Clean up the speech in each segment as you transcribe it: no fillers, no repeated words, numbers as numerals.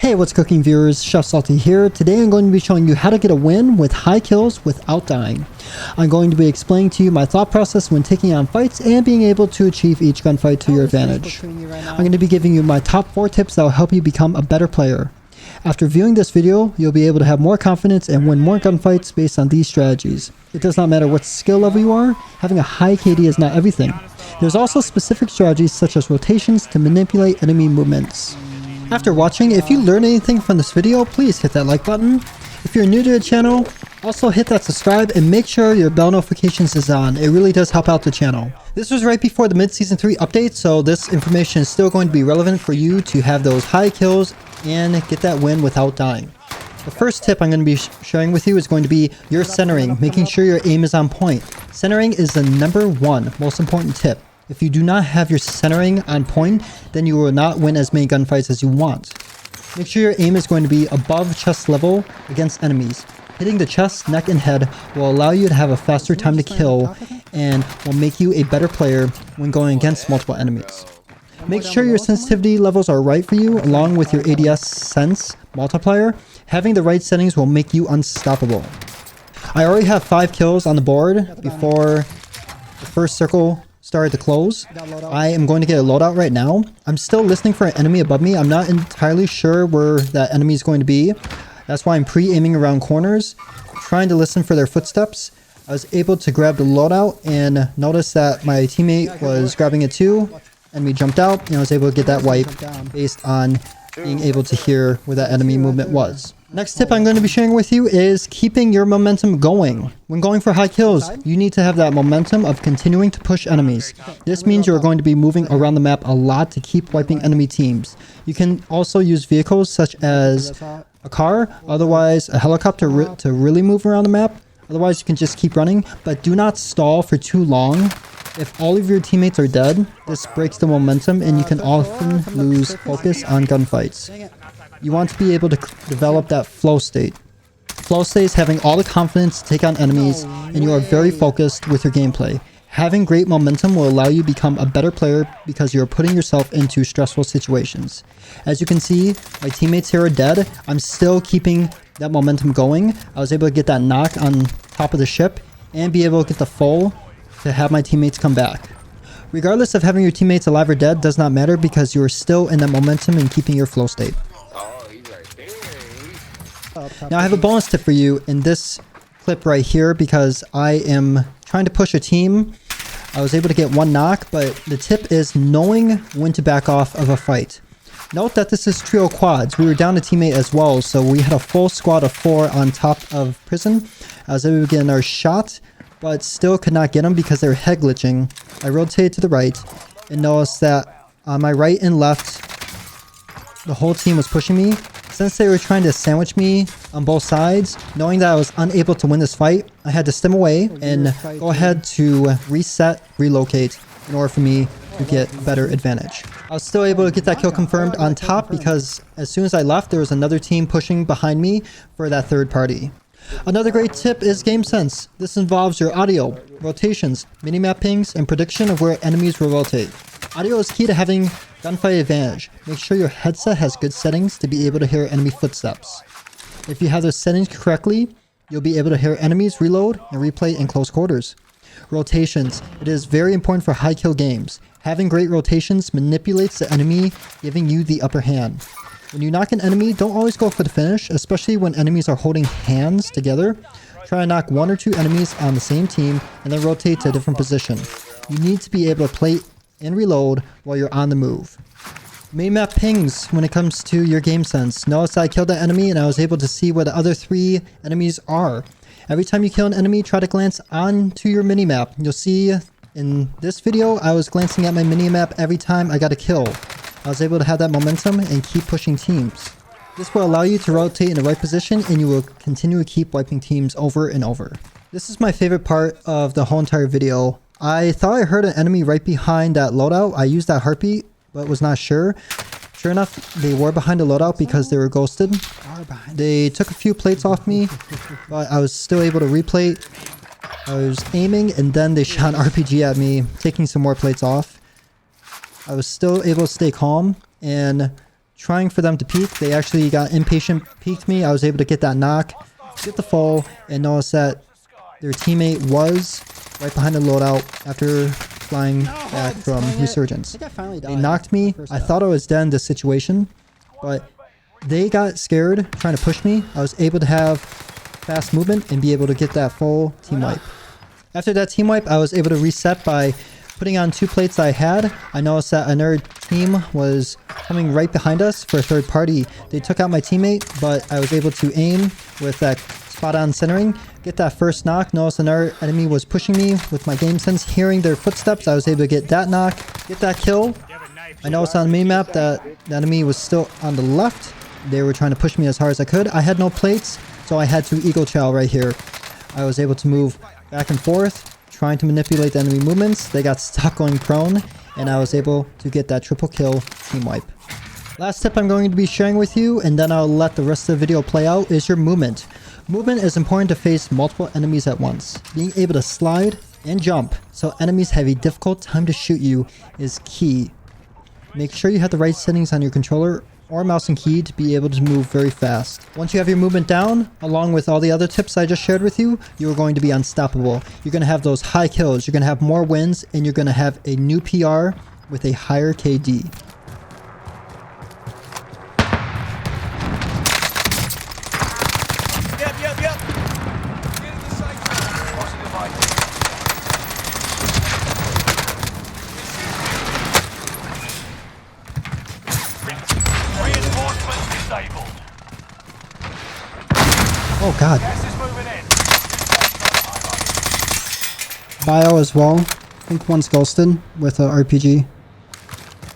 Hey, what's cooking viewers? Chef Salty here. Today I'm going to be showing you how to get a win with high kills without dying. I'm going to be explaining to you my thought process when taking on fights and being able to achieve each gunfight to your advantage. I'm going to be giving you my top 4 tips that will help you become a better player. After viewing this video, you'll be able to have more confidence and win more gunfights based on these strategies. It does not matter what skill level you are, having a high KD is not everything. There's also specific strategies such as rotations to manipulate enemy movements. After watching, if you learned anything from this video, please hit that like button. If you're new to the channel, also hit that subscribe and make sure your bell notifications is on. It really does help out the channel. This was right before the mid-season 3 update, so this information is still going to be relevant for you to have those high kills and get that win without dying. The first tip I'm going to be sharing with you is going to be your centering, making sure your aim is on point. Centering is the #1 most important tip. If you do not have your centering on point, then you will not win as many gunfights as you want. Make sure your aim is going to be above chest level against enemies. Hitting the chest, neck, and head will allow you to have a faster time to kill and will make you a better player when going against multiple enemies. Make sure your sensitivity levels are right for you along with your ADS sense multiplier. Having the right settings will make you unstoppable. I already have 5 kills on the board before the first circle started to close. I am going to get a loadout right now. I'm still listening for an enemy above me. I'm not entirely sure where that enemy is going to be. That's why I'm pre-aiming around corners, trying to listen for their footsteps. I was able to grab the loadout and notice that my teammate was grabbing it too. Enemy jumped out and I was able to get that wipe based on being able to hear where that enemy movement was. Next tip I'm going to be sharing with you is keeping your momentum going. When going for high kills, you need to have that momentum of continuing to push enemies. This means you're going to be moving around the map a lot to keep wiping enemy teams. You can also use vehicles such as a car, otherwise a helicopter to really move around the map. Otherwise you can just keep running, but do not stall for too long. If all of your teammates are dead, this breaks the momentum and you can often lose focus on gunfights. You want to be able to develop that flow state. Flow state is having all the confidence to take on enemies and you are very focused with your gameplay. Having great momentum will allow you to become a better player because you're putting yourself into stressful situations. As you can see, my teammates here are dead. I'm still keeping that momentum going. I was able to get that knock on top of the ship and be able to get the full to have my teammates come back. Regardless of having your teammates alive or dead does not matter because you are still in that momentum and keeping your flow state. Now I have a bonus tip for you in this clip right here because I am trying to push a team. I was able to get 1 knock, but the tip is knowing when to back off of a fight. Note that this is trio quads. We were down a teammate as well, so we had a full squad of 4 on top of prison. I was able to get another shot, but still could not get them because they were head glitching. I rotated to the right and noticed that on my right and left, the whole team was pushing me. Since they were trying to sandwich me on both sides, knowing that I was unable to win this fight, I had to stem away and go ahead to reset, relocate in order for me to get better advantage. I was still able to get that kill confirmed on top because as soon as I left, there was another team pushing behind me for that third party. Another great tip is game sense. This involves your audio, rotations, minimap pings, and prediction of where enemies will rotate. Audio is key to having gunfight advantage. Make sure your headset has good settings to be able to hear enemy footsteps. If you have those settings correctly, you'll be able to hear enemies reload and replay in close quarters. Rotations. It is very important for high kill games. Having great rotations manipulates the enemy, giving you the upper hand. When you knock an enemy, don't always go for the finish, especially when enemies are holding hands together. Try to knock 1 or 2 enemies on the same team and then rotate to a different position. You need to be able to play and reload while you're on the move. Minimap pings when it comes to your game sense. Notice I killed that enemy and I was able to see where the other 3 enemies are. Every time you kill an enemy, try to glance onto your minimap. You'll see in this video, I was glancing at my minimap every time I got a kill. I was able to have that momentum and keep pushing teams. This will allow you to rotate in the right position and you will continue to keep wiping teams over and over. This is my favorite part of the whole entire video. I thought I heard an enemy right behind that loadout. I used that heartbeat, but was not sure. Sure enough, they were behind the loadout because they were ghosted. They took a few plates off me, but I was still able to replate. I was aiming and then they shot an RPG at me, taking some more plates off. I was still able to stay calm and trying for them to peek. They actually got impatient, peeked me. I was able to get that knock, get the fall, and notice that their teammate was right behind the loadout after flying back from resurgence. They knocked me. I thought I was dead in this situation, but they got scared trying to push me. I was able to have fast movement and be able to get that full team wipe. After that team wipe, I was able to reset by putting on 2 plates that I had. I noticed that another team was coming right behind us for a third party. They took out my teammate, but I was able to aim with that spot on centering, get that first knock. Notice another enemy was pushing me with my game sense. Hearing their footsteps, I was able to get that knock, get that kill. I noticed on the mini-map that the enemy was still on the left. They were trying to push me as hard as I could. I had no plates, so I had to eagle chow right here. I was able to move back and forth, trying to manipulate the enemy movements. They got stuck going prone, and I was able to get that triple kill team wipe. Last tip I'm going to be sharing with you, and then I'll let the rest of the video play out, is your movement. Movement is important to face multiple enemies at once. Being able to slide and jump so enemies have a difficult time to shoot you is key. Make sure you have the right settings on your controller or mouse and key to be able to move very fast. Once you have your movement down, along with all the other tips I just shared with you, you are going to be unstoppable. You're going to have those high kills, you're going to have more wins, and you're going to have a new PR with a higher KD. Oh god. Bio as well. I think one's ghosted with a RPG.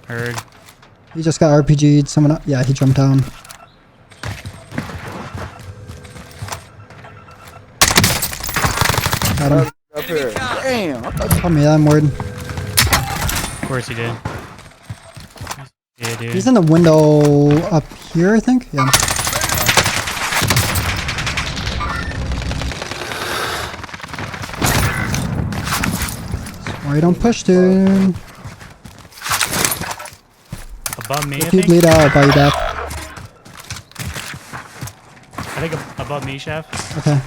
Heard. He just got RPG'd. Someone up. Yeah, he jumped down. Got him. Up here. Damn. Oh man, I'm worried. Of course he did. Yeah, dude. He's in the window up here, I think. Yeah. Why you don't push, dude? Above me, If you bleed out, I'll buy you back. I think above me, Chef. Okay.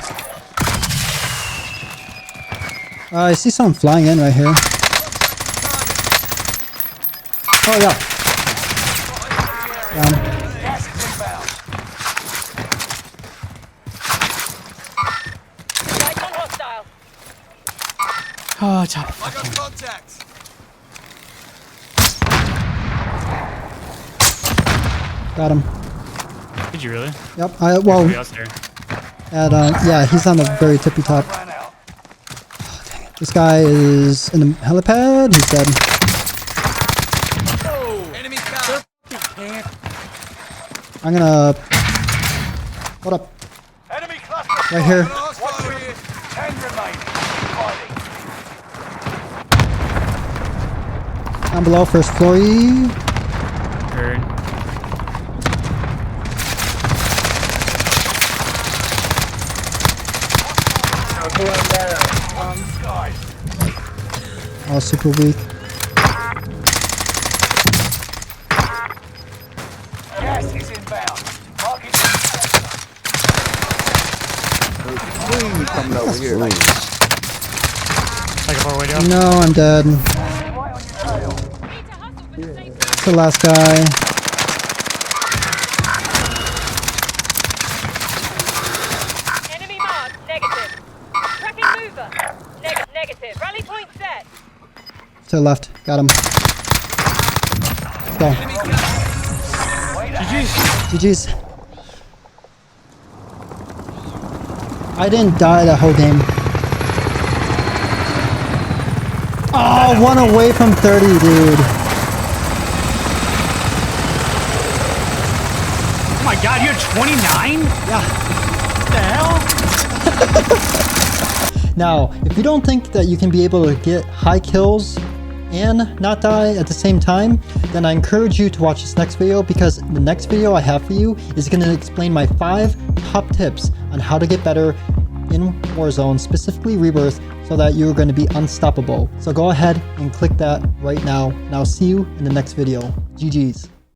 I see someone flying in right here. Oh yeah. Down. Oh, top. I got contact. Got him. Did you really? Yep. Somebody Well, else there. yeah, he's on the very tippy top. Oh, dang it. This guy is in the helipad. He's dead. Enemy cover. I'm gonna. Hold up. Enemy cluster. Right here. Watch here. 10 remain. Fighting. Down below, first floor. Heard. Oh, super weak. Gas is inbound. Marking. Coming over here. Like a far way down. No, I'm dead. That's the last guy. Enemy mark, negative. Tracking mover. Negative. Rally point set. To the left. Got him. Let's go. GG's. I didn't die that whole game. Oh, one away from 30, dude. Oh my god, you're 29? Yeah. What the hell? Now, if you don't think that you can be able to get high kills and not die at the same time, then I encourage you to watch this next video, because the next video I have for you is going to explain my 5 top tips on how to get better in Warzone, specifically Rebirth, so that you're going to be unstoppable. So go ahead and click that right now, and I'll see you in the next video. GG's.